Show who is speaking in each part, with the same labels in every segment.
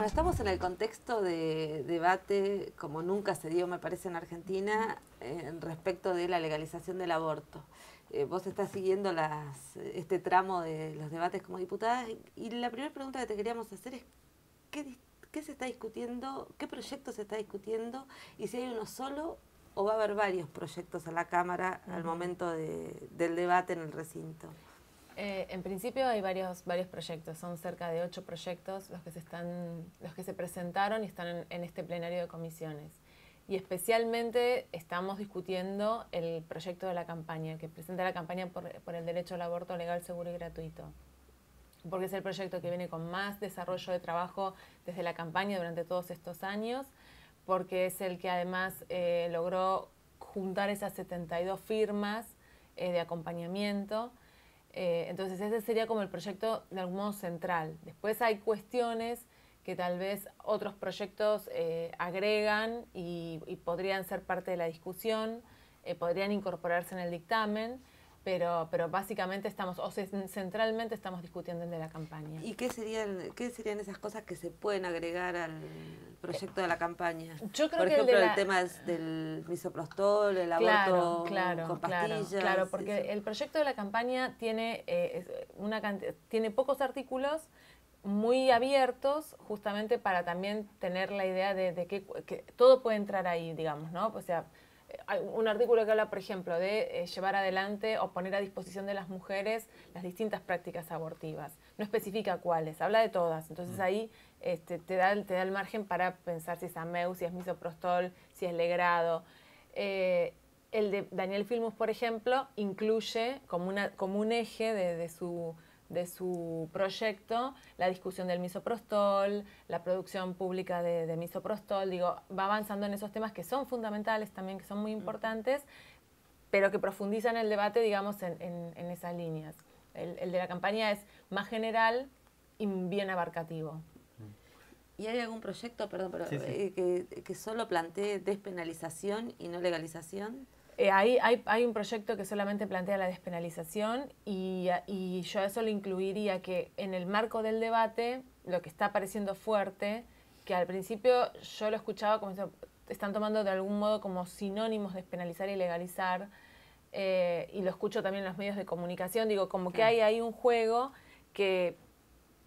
Speaker 1: Bueno, estamos en el contexto de debate como nunca se dio, me parece, en Argentina, respecto de la legalización del aborto. Vos estás siguiendo este tramo de los debates como diputada y la primera pregunta que te queríamos hacer es ¿qué se está discutiendo, qué proyecto se está discutiendo y si hay uno solo o va a haber varios proyectos en la Cámara al momento del debate en el recinto?
Speaker 2: En principio hay varios proyectos, son cerca de 8 proyectos los que se presentaron y están en este plenario de comisiones. Y especialmente estamos discutiendo el proyecto de la campaña, que presenta la campaña por el derecho al aborto legal, seguro y gratuito. Porque es el proyecto que viene con más desarrollo de trabajo desde la campaña durante todos estos años, porque es el que además logró juntar esas 72 firmas de acompañamiento. Entonces ese sería como el proyecto de algún modo central. Después hay cuestiones que tal vez otros proyectos agregan y podrían ser parte de la discusión, podrían incorporarse en el dictamen, pero básicamente centralmente estamos discutiendo el de la campaña.
Speaker 1: ¿Y qué serían esas cosas que se pueden agregar al proyecto de la campaña?
Speaker 2: Yo creo
Speaker 1: Por
Speaker 2: que
Speaker 1: ejemplo, el tema del misoprostol, el aborto con pastillas.
Speaker 2: Claro, porque el proyecto de la campaña tiene, tiene pocos artículos muy abiertos, justamente para también tener la idea de que todo puede entrar ahí, digamos, ¿no? O sea, hay un artículo que habla, por ejemplo, de llevar adelante o poner a disposición de las mujeres las distintas prácticas abortivas. No especifica cuáles, habla de todas. Entonces ahí te da el margen para pensar si es AMEU, si es misoprostol, si es legrado. El de Daniel Filmus, por ejemplo, incluye como un eje de su proyecto la discusión del misoprostol, la producción pública de misoprostol. Digo, va avanzando en esos temas que son fundamentales también, que son muy importantes, pero que profundizan el debate, digamos, en esas líneas. El de la campaña es más general y bien abarcativo.
Speaker 1: ¿Y hay algún proyecto, perdón, pero que solo plantee despenalización y no legalización?
Speaker 2: Hay un proyecto que solamente plantea la despenalización y yo a eso le incluiría que en el marco del debate lo que está pareciendo fuerte, que al principio yo lo escuchaba como están tomando de algún modo como sinónimos despenalizar y legalizar, y lo escucho también en los medios de comunicación, digo, como que hay ahí un juego que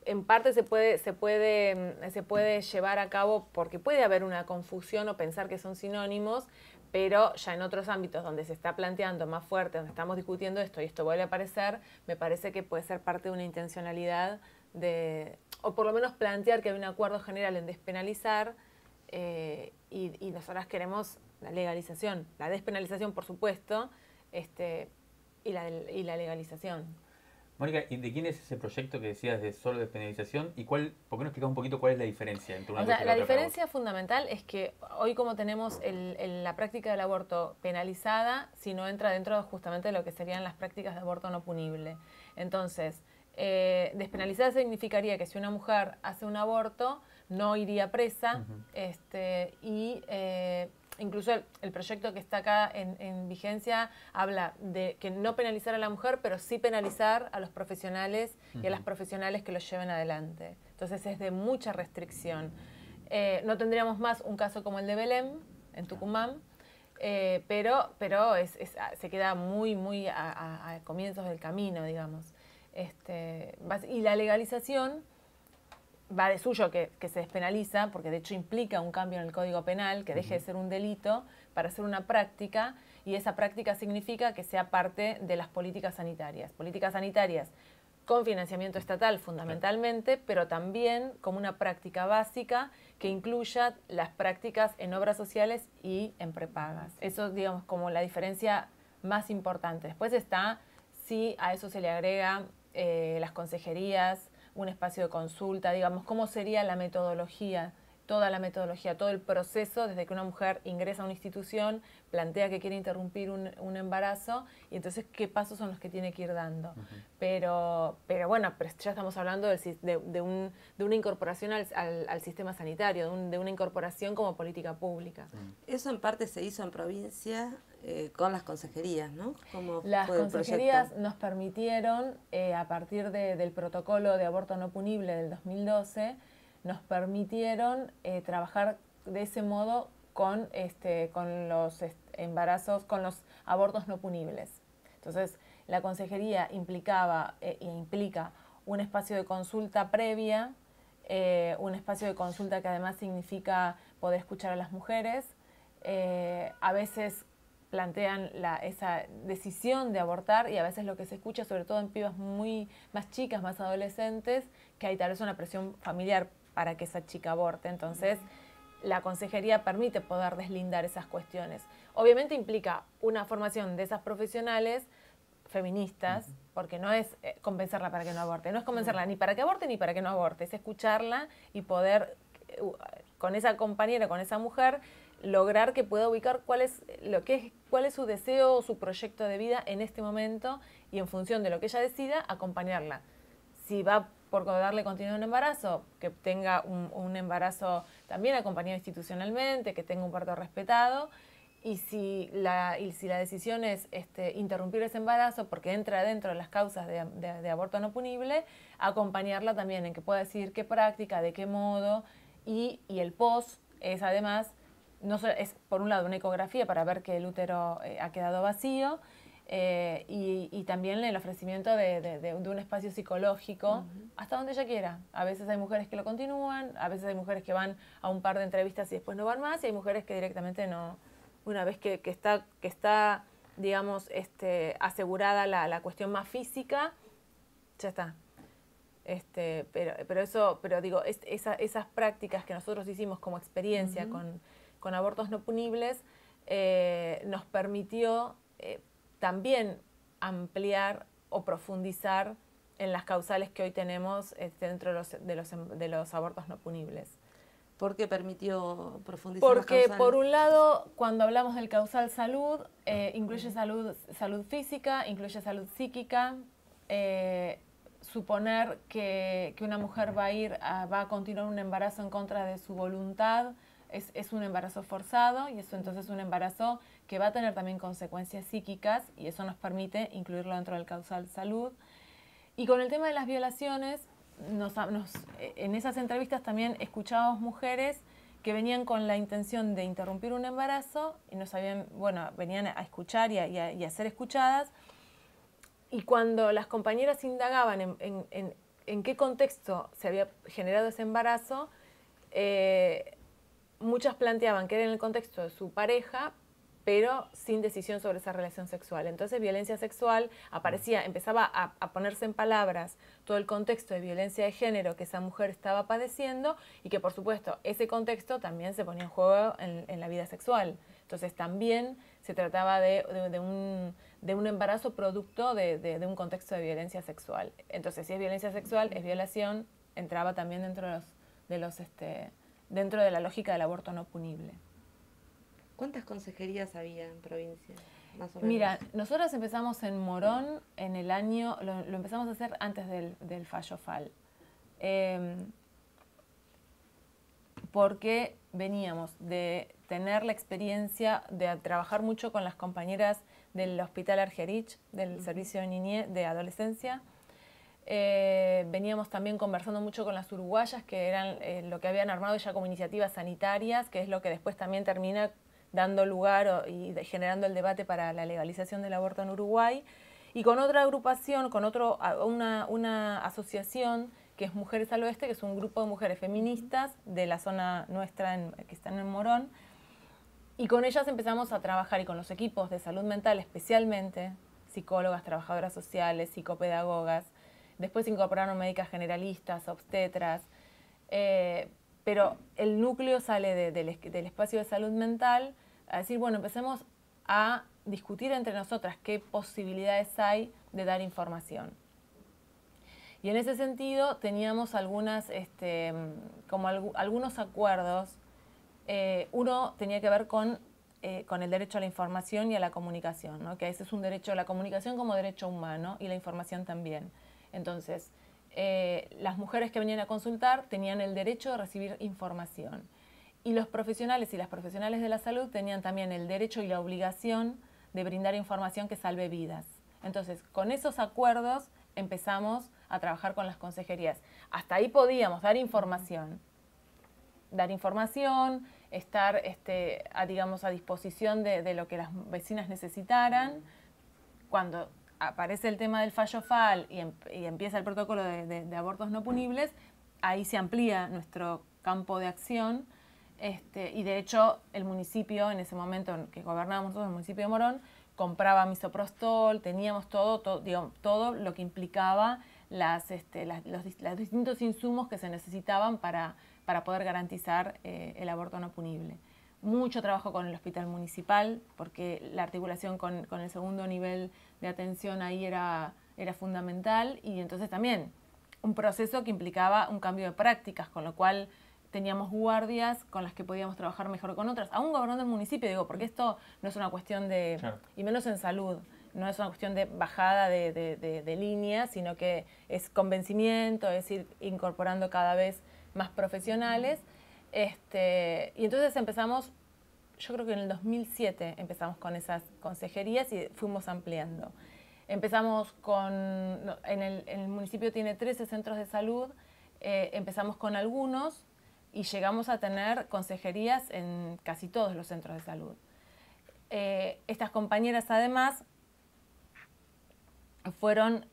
Speaker 2: en parte se puede llevar a cabo porque puede haber una confusión o pensar que son sinónimos, pero ya en otros ámbitos donde se está planteando más fuerte, donde estamos discutiendo esto y esto vuelve a aparecer, me parece que puede ser parte de una intencionalidad o por lo menos plantear que hay un acuerdo general en despenalizar y nosotras queremos la legalización, la despenalización por supuesto, y la legalización.
Speaker 3: Mónica, ¿y de quién es ese proyecto que decías de solo despenalización? ¿Y por qué no explicas un poquito cuál es la diferencia entre una cosa y la otra?
Speaker 2: La diferencia fundamental es que hoy como tenemos la práctica del aborto penalizada, si no entra dentro justamente de lo que serían las prácticas de aborto no punible. Entonces, despenalizada significaría que si una mujer hace un aborto, no iría presa, incluso el proyecto que está acá en vigencia habla de que no penalizar a la mujer, pero sí penalizar a los profesionales y a las profesionales que lo lleven adelante. Entonces es de mucha restricción. No tendríamos más un caso como el de Belém, en Tucumán, pero se queda muy a comienzos del camino, digamos. Y la legalización va de suyo que se despenaliza, porque de hecho implica un cambio en el Código Penal, que deje de ser un delito para ser una práctica, y esa práctica significa que sea parte de las políticas sanitarias. Políticas sanitarias con financiamiento estatal fundamentalmente, pero también como una práctica básica que incluya las prácticas en obras sociales y en prepagas. Eso, digamos, como la diferencia más importante. Después está, si a eso se le agrega las consejerías, un espacio de consulta, digamos, cómo sería la metodología, toda la metodología, todo el proceso desde que una mujer ingresa a una institución, plantea que quiere interrumpir un embarazo y entonces qué pasos son los que tiene que ir dando. Pero bueno, pero ya estamos hablando de una incorporación al sistema sanitario, de una incorporación como política pública.
Speaker 1: Eso en parte se hizo en provincia con las consejerías, ¿no?
Speaker 2: Las consejerías nos permitieron, a partir del protocolo de aborto no punible del 2012, nos permitieron trabajar de ese modo con los embarazos, con los abortos no punibles. Entonces, la consejería implica un espacio de consulta previa, un espacio de consulta que además significa poder escuchar a las mujeres. A veces plantean esa decisión de abortar y a veces lo que se escucha, sobre todo en pibas muy más chicas, más adolescentes, que hay tal vez una presión familiar para que esa chica aborte. Entonces, la consejería permite poder deslindar esas cuestiones. Obviamente implica una formación de esas profesionales feministas, porque no es convencerla para que no aborte, no es convencerla ni para que aborte ni para que no aborte, es escucharla y poder, con esa compañera, con esa mujer, lograr que pueda ubicar cuál es su deseo o su proyecto de vida en este momento y en función de lo que ella decida, acompañarla. Si va por darle continuidad a un embarazo, que tenga un embarazo también acompañado institucionalmente, que tenga un parto respetado, y si la decisión es interrumpir ese embarazo porque entra dentro de las causas de aborto no punible, acompañarla también en que pueda decidir qué práctica, de qué modo, y el post es además, no solo, es por un lado una ecografía para ver que el útero ha quedado vacío, y también el ofrecimiento de un espacio psicológico hasta donde ella quiera. A veces hay mujeres que lo continúan, a veces hay mujeres que van a un par de entrevistas y después no van más, y hay mujeres que directamente no, una vez que está digamos, asegurada la cuestión más física, ya está. Pero digo, esas prácticas que nosotros hicimos como experiencia con abortos no punibles nos permitió también ampliar o profundizar en las causales que hoy tenemos dentro de los abortos no punibles.
Speaker 1: ¿Por qué permitió profundizar?
Speaker 2: Porque por un lado, cuando hablamos del causal salud, incluye salud física, incluye salud psíquica. Suponer que una mujer va a continuar un embarazo en contra de su voluntad es un embarazo forzado, y eso entonces es un embarazo que va a tener también consecuencias psíquicas, y eso nos permite incluirlo dentro del causal salud. Y con el tema de las violaciones, en esas entrevistas también escuchábamos mujeres que venían con la intención de interrumpir un embarazo y no sabían, venían a escuchar y a ser escuchadas. Y cuando las compañeras indagaban en qué contexto se había generado ese embarazo, muchas planteaban que era en el contexto de su pareja, pero sin decisión sobre esa relación sexual. Entonces, violencia sexual empezaba a ponerse en palabras todo el contexto de violencia de género que esa mujer estaba padeciendo, y que, por supuesto, ese contexto también se ponía en juego en la vida sexual. Entonces, también se trataba de un embarazo producto de un contexto de violencia sexual. Entonces, si es violencia sexual, es violación, entraba también dentro de la lógica del aborto no punible.
Speaker 1: ¿Cuántas consejerías había en provincia? Más o menos.
Speaker 2: Mira, nosotros empezamos en Morón en el año, lo empezamos a hacer antes del fallo FAL. Porque veníamos de tener la experiencia de trabajar mucho con las compañeras del Hospital Argerich, del Servicio de Niñez, de Adolescencia. Veníamos también conversando mucho con las uruguayas, que eran lo que habían armado ya como iniciativas sanitarias, que es lo que después también termina dando lugar y generando el debate para la legalización del aborto en Uruguay, y con otra agrupación, con una asociación que es Mujeres al Oeste, que es un grupo de mujeres feministas de la zona nuestra que están en Morón, y con ellas empezamos a trabajar, y con los equipos de salud mental especialmente, psicólogas, trabajadoras sociales, psicopedagogas. Después incorporaron médicas generalistas, obstetras, pero el núcleo sale del espacio de salud mental a decir, empecemos a discutir entre nosotras qué posibilidades hay de dar información. Y en ese sentido teníamos algunos acuerdos. Uno tenía que ver con el derecho a la información y a la comunicación, ¿no? Que ese es un derecho a la comunicación como derecho humano, y la información también. Entonces, las mujeres que venían a consultar tenían el derecho de recibir información, y los profesionales y las profesionales de la salud tenían también el derecho y la obligación de brindar información que salve vidas. Entonces, con esos acuerdos empezamos a trabajar con las consejerías. Hasta ahí podíamos dar información, dar información, estar digamos, a disposición de lo que las vecinas necesitaran. Cuando aparece el tema del fallo FAL y empieza el protocolo de abortos no punibles, ahí se amplía nuestro campo de acción. Y de hecho el municipio, en ese momento en que gobernábamos nosotros, el municipio de Morón, compraba misoprostol, teníamos todo lo que implicaba los distintos insumos que se necesitaban para poder garantizar el aborto no punible. Mucho trabajo con el hospital municipal, porque la articulación con el segundo nivel de atención ahí era fundamental, y entonces también un proceso que implicaba un cambio de prácticas, con lo cual teníamos guardias con las que podíamos trabajar mejor con otras, aún gobernando el municipio, porque esto no es una cuestión de, claro, y menos en salud, no es una cuestión de bajada de línea, sino que es convencimiento, es ir incorporando cada vez más profesionales. Y entonces empezamos, yo creo que en el 2007 empezamos con esas consejerías y fuimos ampliando. Empezamos en el municipio tiene 13 centros de salud, empezamos con algunos y llegamos a tener consejerías en casi todos los centros de salud. Estas compañeras además fueron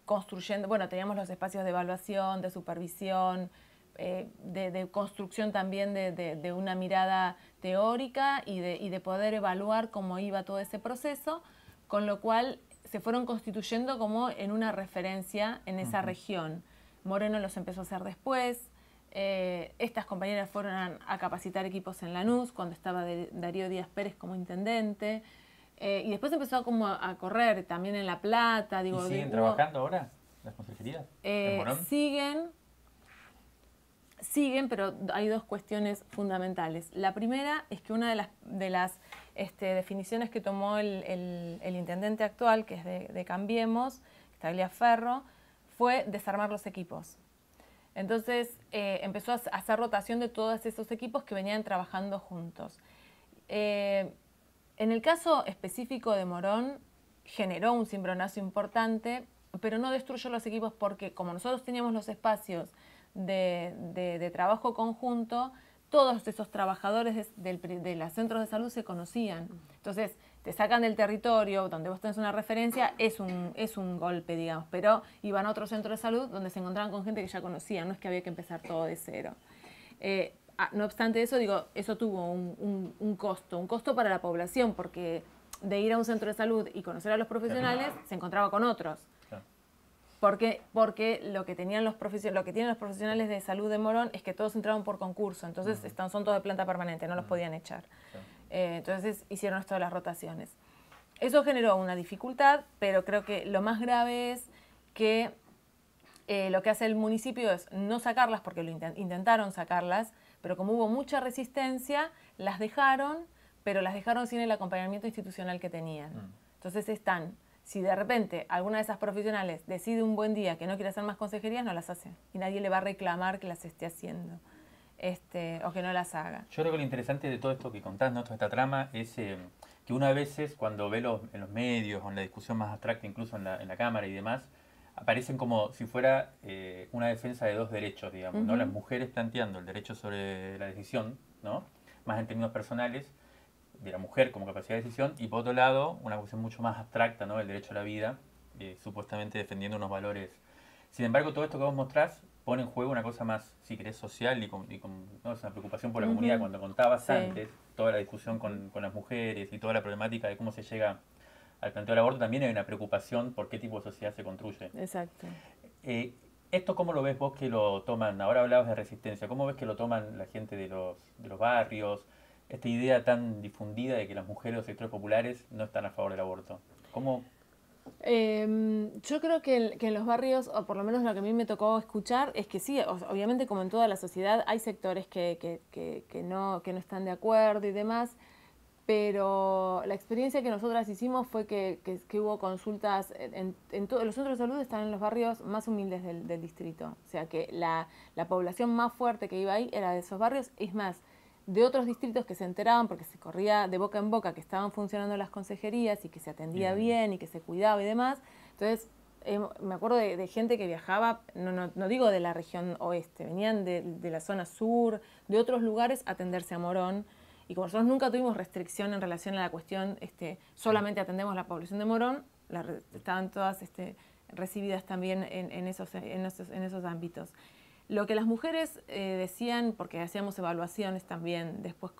Speaker 2: construyendo, bueno, teníamos los espacios de evaluación, de supervisión, de construcción también de una mirada teórica y de poder evaluar cómo iba todo ese proceso, con lo cual se fueron constituyendo como en una referencia en esa región. Moreno los empezó a hacer después. Estas compañeras fueron a capacitar equipos en Lanús cuando estaba Darío Díaz Pérez como intendente. Y después empezó a correr también en La Plata.
Speaker 3: ¿Y siguen trabajando ahora las consejerías en Morón?
Speaker 2: Siguen, pero hay dos cuestiones fundamentales. La primera es que una de las definiciones que tomó el intendente actual, que es de Cambiemos, Tagliaferro, fue desarmar los equipos. Entonces empezó a hacer rotación de todos esos equipos que venían trabajando juntos. En el caso específico de Morón, generó un cimbronazo importante, pero no destruyó los equipos porque como nosotros teníamos los espacios de trabajo conjunto, todos esos trabajadores de los centros de salud se conocían. Entonces, te sacan del territorio donde vos tenés una referencia, es un golpe, digamos, pero iban a otro centro de salud donde se encontraban con gente que ya conocían, no es que había que empezar todo de cero. No obstante eso, eso tuvo un costo para la población, porque de ir a un centro de salud y conocer a los profesionales, se encontraba con otros. Porque lo que tienen los profesionales de salud de Morón es que todos entraban por concurso, entonces son todos de planta permanente, no los podían echar. Entonces hicieron esto de las rotaciones. Eso generó una dificultad, pero creo que lo más grave es que lo que hace el municipio es no sacarlas, porque intentaron sacarlas, pero como hubo mucha resistencia, las dejaron, pero las dejaron sin el acompañamiento institucional que tenían. Entonces si de repente alguna de esas profesionales decide un buen día que no quiere hacer más consejerías, no las hace. Y nadie le va a reclamar que las esté haciendo o que no las haga.
Speaker 3: Yo creo que lo interesante de todo esto que contás, ¿no? Toda esta trama, es que uno a veces cuando ve en los medios o en la discusión más abstracta, incluso en la Cámara y demás, aparecen como si fuera una defensa de dos derechos, digamos, ¿no? Las mujeres planteando el derecho sobre la decisión, ¿no? Más en términos personales, de la mujer como capacidad de decisión, y por otro lado, una cuestión mucho más abstracta, ¿no? El derecho a la vida, supuestamente defendiendo unos valores. Sin embargo, todo esto que vos mostrás pone en juego una cosa más, si querés, social ¿no? Es una preocupación por la comunidad. Cuando contabas antes toda la discusión con las mujeres y toda la problemática de cómo se llega al planteo del aborto, también hay una preocupación por qué tipo de sociedad se construye.
Speaker 2: Exacto.
Speaker 3: ¿Esto cómo lo ves vos que lo toman? Ahora hablabas de resistencia. ¿Cómo ves que lo toman la gente de los barrios? Esta idea tan difundida de que las mujeres o sectores populares no están a favor del aborto. ¿Cómo?
Speaker 2: Yo creo que en los barrios, o por lo menos lo que a mí me tocó escuchar, es que sí, obviamente como en toda la sociedad hay sectores que no están de acuerdo y demás, pero la experiencia que nosotras hicimos fue que hubo consultas, los centros de salud están en los barrios más humildes del distrito, o sea que la población más fuerte que iba ahí era de esos barrios, es más, de otros distritos que se enteraban porque se corría de boca en boca que estaban funcionando las consejerías y que se atendía bien y que se cuidaba y demás. Entonces me acuerdo de gente que viajaba, no digo de la región oeste, venían de la zona sur, de otros lugares a atenderse a Morón. Y como nosotros nunca tuvimos restricción en relación a la cuestión, solamente atendemos la población de Morón, estaban todas recibidas también en esos ámbitos. Lo que las mujeres decían, porque hacíamos evaluaciones también después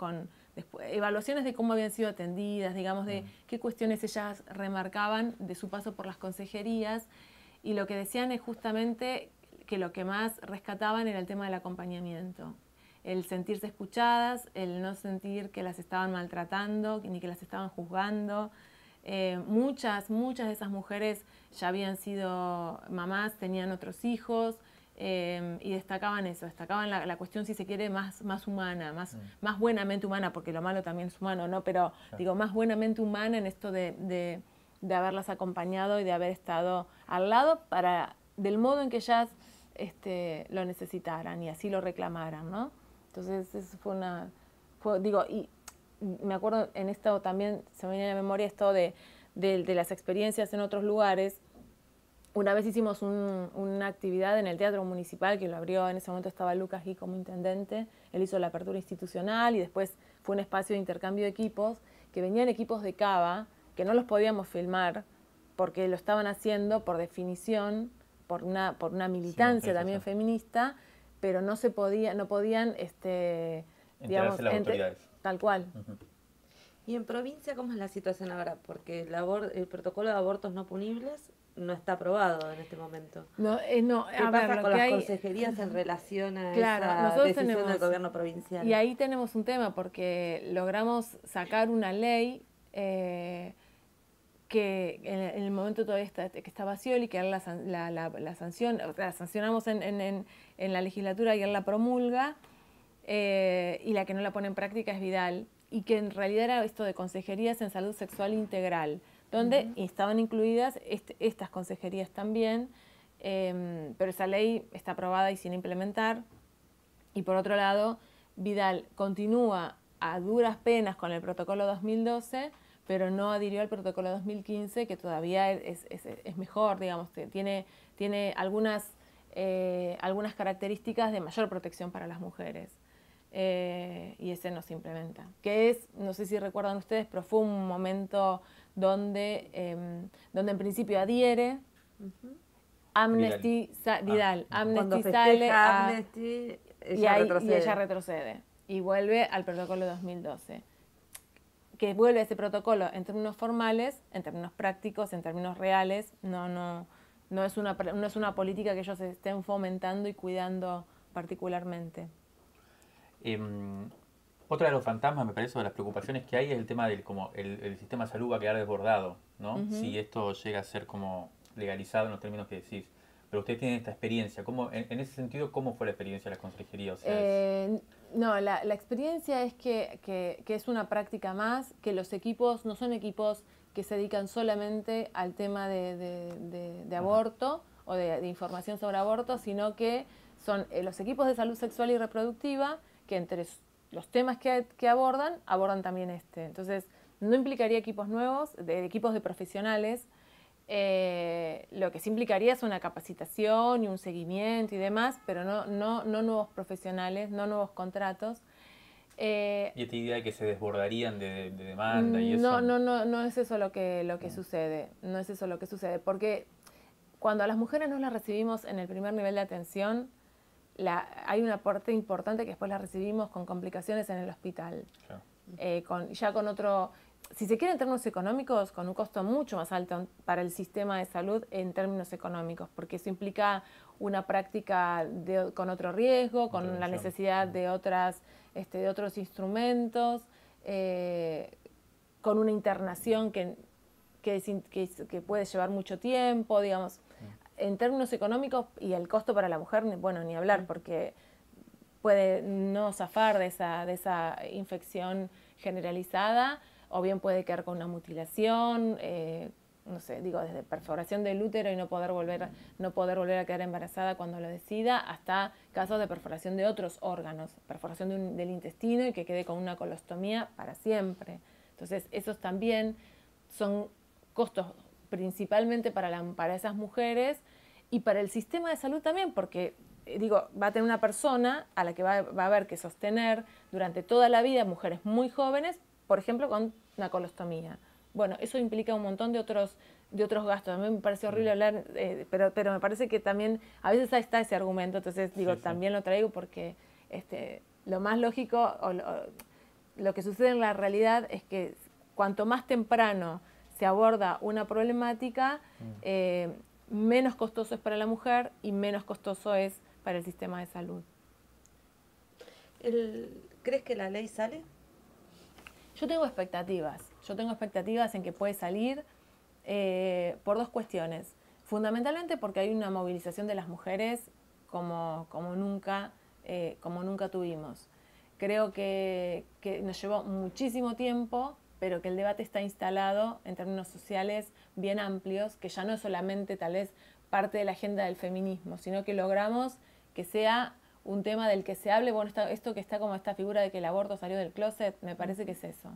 Speaker 2: evaluaciones de cómo habían sido atendidas, digamos, de qué cuestiones ellas remarcaban de su paso por las consejerías, y lo que decían es justamente que lo que más rescataban era el tema del acompañamiento, el sentirse escuchadas, el no sentir que las estaban maltratando ni que las estaban juzgando. Muchas de esas mujeres ya habían sido mamás, tenían otros hijos, y destacaban eso, destacaban la cuestión, si se quiere, más humana, más buenamente humana, porque lo malo también es humano, ¿no? Pero digo, más buenamente humana en esto de haberlas acompañado y de haber estado al lado del modo en que ellas lo necesitaran y así lo reclamaran, ¿no? Entonces, eso y me acuerdo en esto también, se me viene a la memoria esto de las experiencias en otros lugares. Una vez hicimos una actividad en el Teatro Municipal, que lo abrió, en ese momento estaba Lucas Gui como intendente, él hizo la apertura institucional y después fue un espacio de intercambio de equipos, que venían equipos de Cava, que no los podíamos filmar porque lo estaban haciendo por definición, por una militancia también feminista, pero no podían,
Speaker 3: digamos, las autoridades.
Speaker 2: Tal cual.
Speaker 1: ¿Y en provincia cómo es la situación ahora? Porque el protocolo de abortos no punibles no está aprobado en este momento. ¿Qué pasa con las consejerías en relación a esa decisión del gobierno provincial?
Speaker 2: Y ahí tenemos un tema, porque logramos sacar una ley que en el momento todavía que estaba Scioli, que la sancionamos en la legislatura y él la promulga, y la que no la pone en práctica es Vidal, y que en realidad era esto de consejerías en salud sexual integral, donde estaban incluidas estas consejerías también, pero esa ley está aprobada y sin implementar. Y por otro lado, Vidal continúa a duras penas con el protocolo 2012, pero no adhirió al protocolo 2015, que todavía es mejor, digamos, tiene algunas características de mayor protección para las mujeres. Y ese no se implementa. No sé si recuerdan ustedes, pero fue un momento donde en principio adhiere, Amnesty Vidal sale
Speaker 1: Amnesty,
Speaker 2: y ella retrocede y vuelve al protocolo 2012. Que vuelve a ese protocolo en términos formales, en términos prácticos, en términos reales, no es una política que ellos estén fomentando y cuidando particularmente.
Speaker 3: Otra de los fantasmas, me parece, de las preocupaciones que hay es el tema del como el sistema de salud va a quedar desbordado, ¿no? Si esto llega a ser como legalizado en los términos que decís. Pero ustedes tienen esta experiencia. En ese sentido, ¿cómo fue la experiencia de la consejería? O sea,
Speaker 2: no, la experiencia es que es una práctica más, que los equipos no son equipos que se dedican solamente al tema de aborto o de información sobre aborto, sino que son los equipos de salud sexual y reproductiva, que entre los temas que abordan también Entonces, no implicaría equipos nuevos, equipos de profesionales. Lo que sí implicaría es una capacitación y un seguimiento y demás, pero no nuevos profesionales, no nuevos contratos.
Speaker 3: ¿Y esta idea de que se desbordarían de demanda y eso?
Speaker 2: No es eso lo que sucede. No es eso lo que sucede, porque cuando a las mujeres no las recibimos en el primer nivel de atención, hay una parte importante que después la recibimos con complicaciones en el hospital. Claro. Con otro, si se quiere en términos económicos, con un costo mucho más alto para el sistema de salud en términos económicos, porque eso implica una práctica con otro riesgo, con la necesidad de otros instrumentos, con una internación que puede llevar mucho tiempo, digamos. En términos económicos y el costo para la mujer, bueno, ni hablar, porque puede no zafar de esa infección generalizada, o bien puede quedar con una mutilación, no sé, desde perforación del útero y no poder volver a quedar embarazada cuando lo decida, hasta casos de perforación de otros órganos, perforación del intestino y que quede con una colostomía para siempre. Entonces, esos también son costos principalmente para esas mujeres y para el sistema de salud también, porque digo, va a tener una persona a la que va a haber que sostener durante toda la vida mujeres muy jóvenes, por ejemplo, con una colostomía. Bueno, eso implica un montón de otros gastos. A mí me parece horrible hablar, pero me parece que también a veces ahí está ese argumento, entonces digo, también lo traigo porque lo más lógico o lo que sucede en la realidad es que cuanto más temprano se aborda una problemática, menos costoso es para la mujer y menos costoso es para el sistema de salud.
Speaker 1: ¿Crees que la ley sale?
Speaker 2: Yo tengo expectativas en que puede salir por dos cuestiones. Fundamentalmente porque hay una movilización de las mujeres como nunca tuvimos. Creo que nos llevó muchísimo tiempo, pero que el debate está instalado en términos sociales bien amplios, que ya no es solamente tal vez parte de la agenda del feminismo, sino que logramos que sea un tema del que se hable. Bueno, esto que está como esta figura de que el aborto salió del closet, me parece que es eso.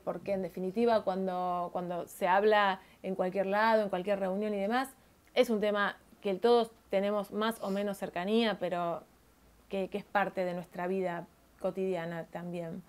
Speaker 2: Porque en definitiva cuando se habla en cualquier lado, en cualquier reunión y demás, es un tema que todos tenemos más o menos cercanía, pero que es parte de nuestra vida cotidiana también.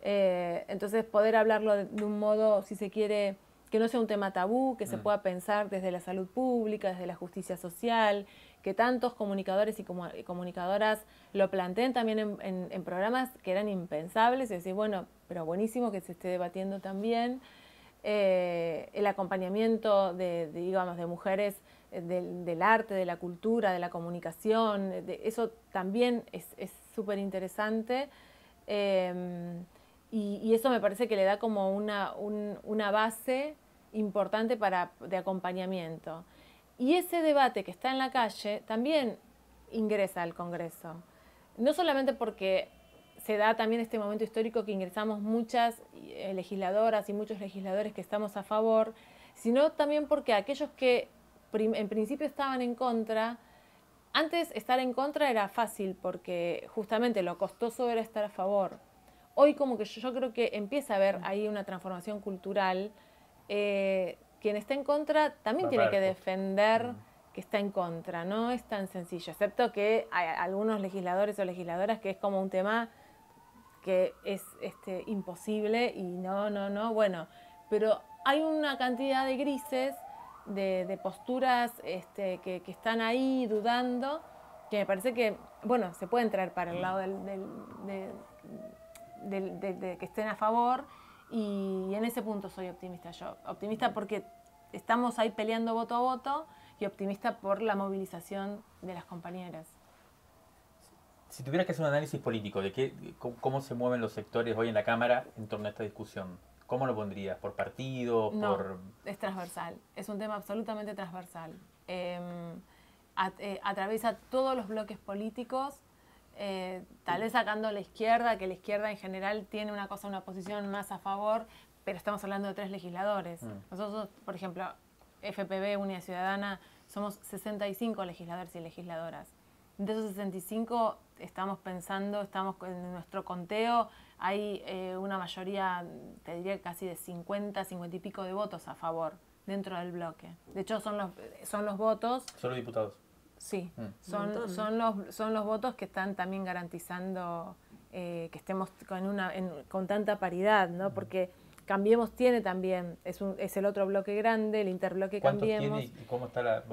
Speaker 2: Entonces poder hablarlo de un modo, si se quiere, que no sea un tema tabú, que se pueda pensar desde la salud pública, desde la justicia social, que tantos comunicadores y comunicadoras lo planteen también en programas que eran impensables, y decir, bueno, pero buenísimo que se esté debatiendo también. El acompañamiento de mujeres del arte, de la cultura, de la comunicación, eso también es súper interesante. Y eso me parece que le da como una base importante de acompañamiento. Y ese debate que está en la calle también ingresa al Congreso. No solamente porque se da también este momento histórico que ingresamos muchas legisladoras y muchos legisladores que estamos a favor, sino también porque aquellos que en principio estaban en contra, antes estar en contra era fácil porque justamente lo costoso era estar a favor. Hoy como que yo creo que empieza a haber ahí una transformación cultural. Quien está en contra también tiene que defender que está en contra, no es tan sencillo, excepto que hay algunos legisladores o legisladoras que es como un tema que es imposible y no, bueno, pero hay una cantidad de grises, de posturas que están ahí dudando, que me parece que, bueno, se pueden traer para el lado de que estén a favor. Y en ese punto soy optimista yo. Optimista porque estamos ahí peleando voto a voto y optimista por la movilización de las compañeras.
Speaker 3: Si tuvieras que hacer un análisis político de cómo se mueven los sectores hoy en la Cámara en torno a esta discusión, ¿cómo lo pondrías? ¿Por partido?
Speaker 2: No, es transversal. Es un tema absolutamente transversal. Atraviesa todos los bloques políticos. Tal vez sacando a la izquierda, que la izquierda en general tiene una posición más a favor, pero estamos hablando de 3 legisladores. Nosotros, por ejemplo, FPB, Unidad Ciudadana, somos 65 legisladores y legisladoras. De esos 65 estamos en nuestro conteo, hay una mayoría, te diría casi de 50 y pico de votos a favor dentro del bloque. De hecho, son los votos...
Speaker 3: ¿Solo diputados?
Speaker 2: Sí, son los votos que están también garantizando que estemos con tanta paridad, ¿no? Porque Cambiemos tiene también, es el otro bloque grande, el interbloque Cambiemos.
Speaker 3: ¿Cuántos tiene y cómo está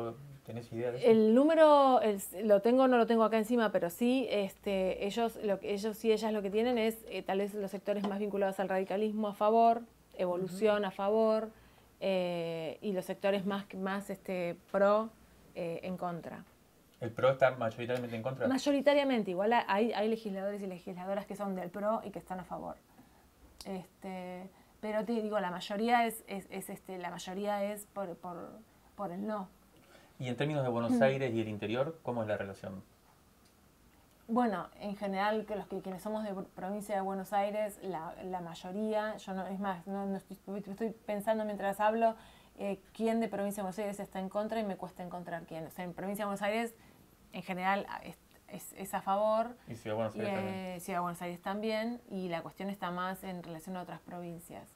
Speaker 3: ¿tenés idea de eso?
Speaker 2: El número, no lo tengo acá encima, pero sí, ellos y ellas lo que tienen es tal vez los sectores más vinculados al radicalismo a favor, Evolución a favor, y los sectores más pro en contra.
Speaker 3: ¿El PRO está mayoritariamente en contra?
Speaker 2: Mayoritariamente, igual hay legisladores y legisladoras que son del PRO y que están a favor. Pero te digo, la mayoría es por el no.
Speaker 3: Y en términos de Buenos Aires y el interior, ¿cómo es la relación?
Speaker 2: Bueno, en general, quienes somos de provincia de Buenos Aires, la mayoría, estoy pensando mientras hablo, quién de provincia de Buenos Aires está en contra y me cuesta encontrar quién. O sea, en provincia de Buenos Aires, en general, es a favor.
Speaker 3: Y Ciudad de Buenos Aires también.
Speaker 2: Ciudad de Buenos Aires también, y la cuestión está más en relación a otras provincias.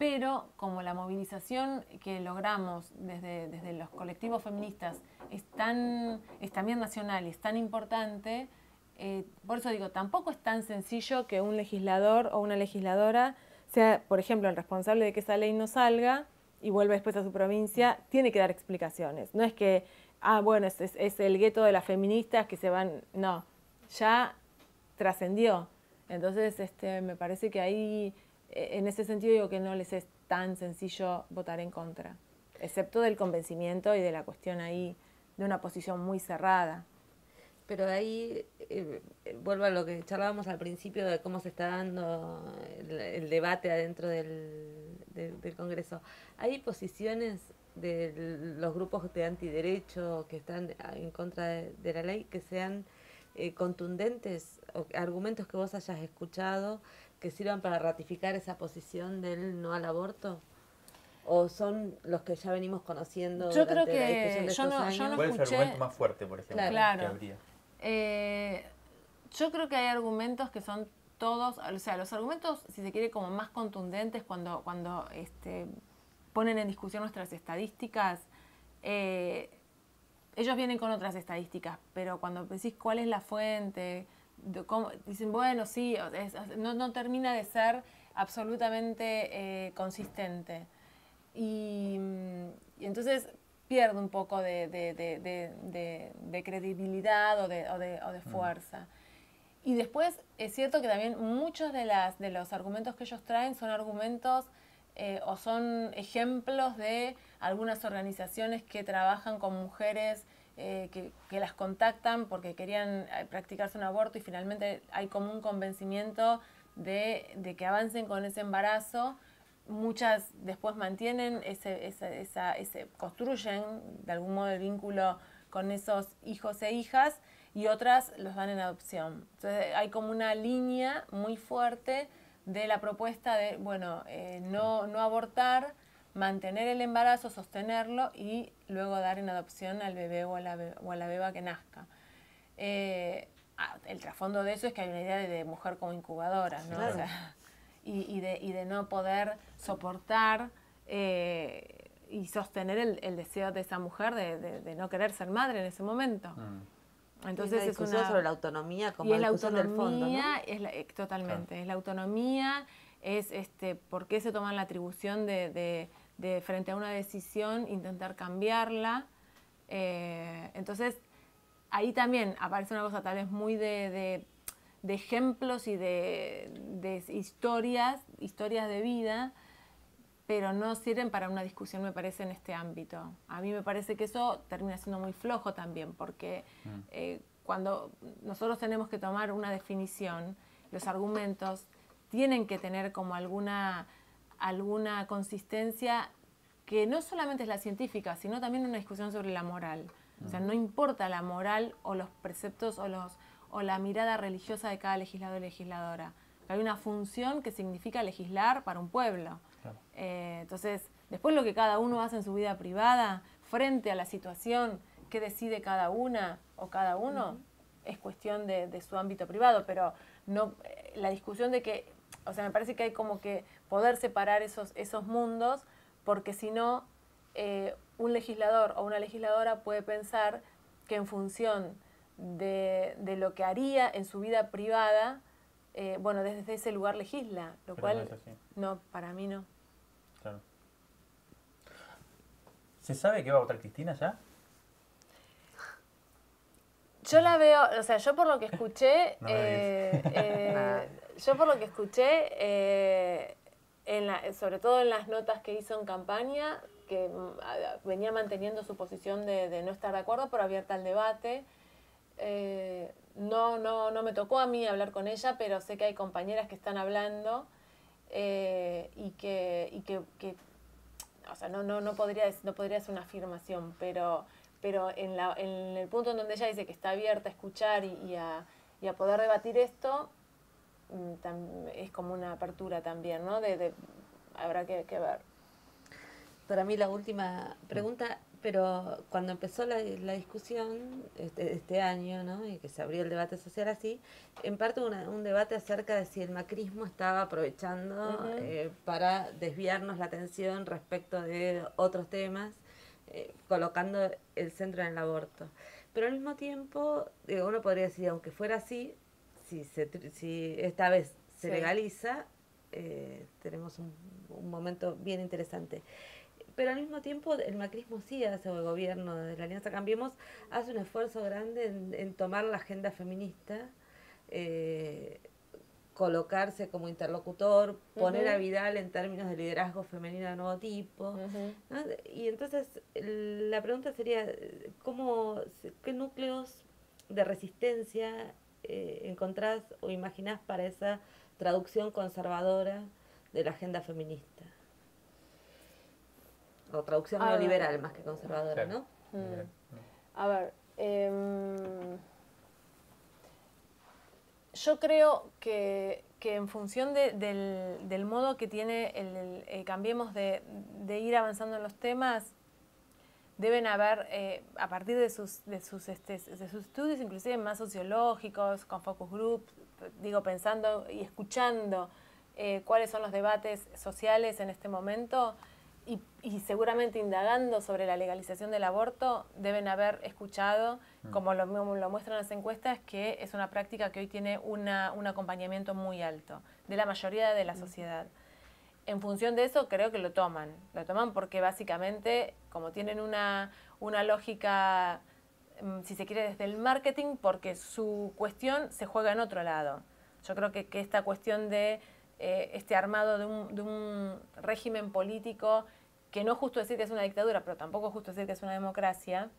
Speaker 2: pero como la movilización que logramos desde los colectivos feministas es también nacional y es tan importante, por eso digo, tampoco es tan sencillo que un legislador o una legisladora sea, por ejemplo, el responsable de que esa ley no salga y vuelve después a su provincia, tiene que dar explicaciones. No es que, bueno, es el gueto de las feministas que se van, no, ya trascendió. Entonces, me parece que ahí, en ese sentido, digo que no les es tan sencillo votar en contra, excepto del convencimiento y de la cuestión ahí de una posición muy cerrada.
Speaker 1: Pero ahí vuelvo a lo que charlábamos al principio de cómo se está dando el debate adentro del Congreso. ¿Hay posiciones de los grupos de antiderecho que están en contra de la ley que sean contundentes, o argumentos que vos hayas escuchado que sirvan para ratificar esa posición del no al aborto? ¿O son los que ya venimos conociendo
Speaker 2: yo creo
Speaker 1: durante la discusión de estos años?
Speaker 2: Yo no
Speaker 3: ¿Cuál es el
Speaker 2: escuché,
Speaker 3: argumento más fuerte, por ejemplo,
Speaker 2: claro.
Speaker 3: que habría?
Speaker 2: Yo creo que hay argumentos que son todos, o sea, los argumentos, si se quiere, como más contundentes cuando ponen en discusión nuestras estadísticas, ellos vienen con otras estadísticas, pero cuando decís cuál es la fuente, dicen, bueno, sí, no termina de ser absolutamente consistente. Y entonces pierde un poco de credibilidad o de fuerza. Y después es cierto que también muchos de los argumentos que ellos traen son argumentos o son ejemplos de algunas organizaciones que trabajan con mujeres que las contactan porque querían practicarse un aborto y finalmente hay como un convencimiento de que avancen con ese embarazo. Muchas después mantienen construyen de algún modo el vínculo con esos hijos e hijas y otras los dan en adopción. Entonces hay como una línea muy fuerte de la propuesta de, bueno, no abortar, mantener el embarazo, sostenerlo y luego dar en adopción al bebé o a la beba que nazca. El trasfondo de eso es que hay una idea de mujer como incubadora, ¿no?
Speaker 3: Claro.
Speaker 2: O sea, y de no poder soportar y sostener el deseo de esa mujer de no querer ser madre en ese momento. Entonces
Speaker 1: es una discusión sobre la autonomía como discusión del fondo, ¿no?
Speaker 2: Totalmente,
Speaker 3: Claro.
Speaker 2: es la autonomía, es por qué se toman la atribución de frente a una decisión intentar cambiarla. Entonces, ahí también aparece una cosa tal vez muy de ejemplos y de historias de vida, pero no sirven para una discusión, me parece, en este ámbito. A mí me parece que eso termina siendo muy flojo también, porque cuando nosotros tenemos que tomar una definición, los argumentos tienen que tener como alguna consistencia que no solamente es la científica, sino también una discusión sobre la moral. O sea, no importa la moral o los preceptos o la mirada religiosa de cada legislador y legisladora. Hay una función que significa legislar para un pueblo.
Speaker 3: Claro.
Speaker 2: Entonces, después lo que cada uno hace en su vida privada, frente a la situación que decide cada una o cada uno, es cuestión de su ámbito privado, pero no la discusión de que, o sea, me parece que hay como que poder separar esos mundos, porque si no, un legislador o una legisladora puede pensar que en función de lo que haría en su vida privada, bueno, desde ese lugar legisla, lo
Speaker 3: Pero
Speaker 2: cual
Speaker 3: no es así.
Speaker 2: no, para mí no.
Speaker 3: Claro. ¿Se sabe que va a votar Cristina ya?
Speaker 2: Yo la veo, o sea, yo por lo que escuché,
Speaker 3: No me
Speaker 2: yo por lo que escuché, sobre todo en las notas que hizo en campaña, que venía manteniendo su posición de no estar de acuerdo, pero abierta al debate. No me tocó a mí hablar con ella, pero sé que hay compañeras que están hablando y que o sea, no podría ser una afirmación, pero en el punto en donde ella dice que está abierta a escuchar y a poder debatir esto, es como una apertura también, ¿no? Habrá que ver.
Speaker 1: Para mí la última pregunta, Pero cuando empezó la discusión este año, ¿no? Y que se abrió el debate social así, en parte un debate acerca de si el macrismo estaba aprovechando para desviarnos la atención respecto de otros temas, colocando el centro en el aborto. Pero al mismo tiempo, uno podría decir, aunque fuera así, si esta vez se legaliza, tenemos un momento bien interesante. Pero al mismo tiempo el macrismo sí hace, o el gobierno de la Alianza Cambiemos hace un esfuerzo grande en tomar la agenda feminista, colocarse como interlocutor, poner a Vidal en términos de liderazgo femenino de nuevo tipo, ¿no? Y entonces la pregunta sería, ¿qué núcleos de resistencia encontrás o imaginás para esa traducción conservadora de la agenda feminista? O traducción neoliberal más que conservadora, ¿no?
Speaker 2: A ver, yo creo que en función del modo que tiene el Cambiemos de ir avanzando en los temas, deben haber, a partir de sus estudios, inclusive más sociológicos, con focus groups, digo, pensando y escuchando cuáles son los debates sociales en este momento, y seguramente indagando sobre la legalización del aborto, deben haber escuchado, como lo muestran las encuestas, que es una práctica que hoy tiene un acompañamiento muy alto de la mayoría de la sociedad. En función de eso, creo que lo toman porque básicamente, como tienen una lógica, si se quiere, desde el marketing, porque su cuestión se juega en otro lado. Yo creo que esta cuestión de este armado de un régimen político, que no es justo decir que es una dictadura, pero tampoco es justo decir que es una democracia,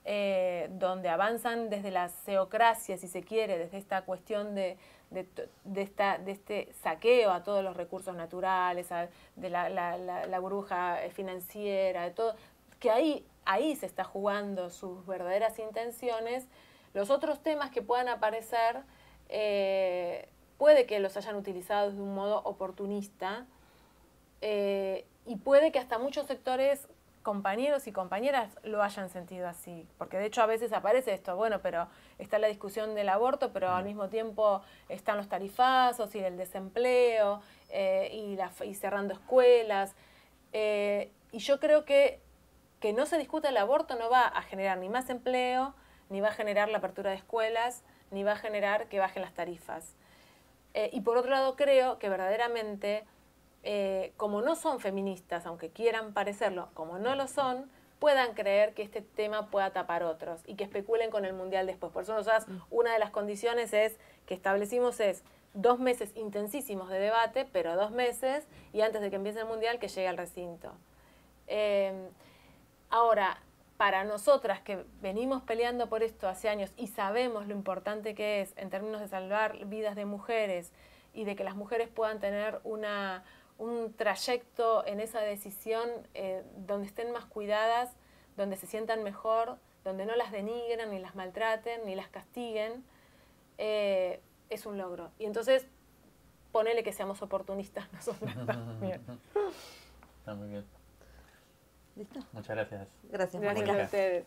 Speaker 2: donde avanzan desde la seocracia, si se quiere, desde esta cuestión de este saqueo a todos los recursos naturales, de la burbuja financiera, de todo, que ahí se está jugando sus verdaderas intenciones. Los otros temas que puedan aparecer, puede que los hayan utilizado de un modo oportunista, y puede que hasta muchos sectores, compañeros y compañeras, lo hayan sentido así, porque de hecho a veces aparece esto, bueno, pero está la discusión del aborto, pero al mismo tiempo están los tarifazos y el desempleo, y cerrando escuelas, y yo creo que no se discuta el aborto no va a generar ni más empleo, ni va a generar la apertura de escuelas, ni va a generar que bajen las tarifas. Y por otro lado creo que verdaderamente, como no son feministas, aunque quieran parecerlo, como no lo son, puedan creer que este tema pueda tapar otros y que especulen con el Mundial después. Por eso nosotras, una de las condiciones que establecimos es 2 meses intensísimos de debate, pero 2 meses, y antes de que empiece el Mundial, que llegue al recinto. Ahora, para nosotras que venimos peleando por esto hace años y sabemos lo importante que es en términos de salvar vidas de mujeres y de que las mujeres puedan tener un trayecto en esa decisión donde estén más cuidadas, donde se sientan mejor, donde no las denigren, ni las maltraten, ni las castiguen, es un logro. Y entonces, ponele que seamos oportunistas nosotras también.
Speaker 3: Está muy bien.
Speaker 1: ¿Listo?
Speaker 3: Muchas gracias.
Speaker 1: Gracias,
Speaker 2: Gracias
Speaker 1: Mónica.
Speaker 2: a ustedes.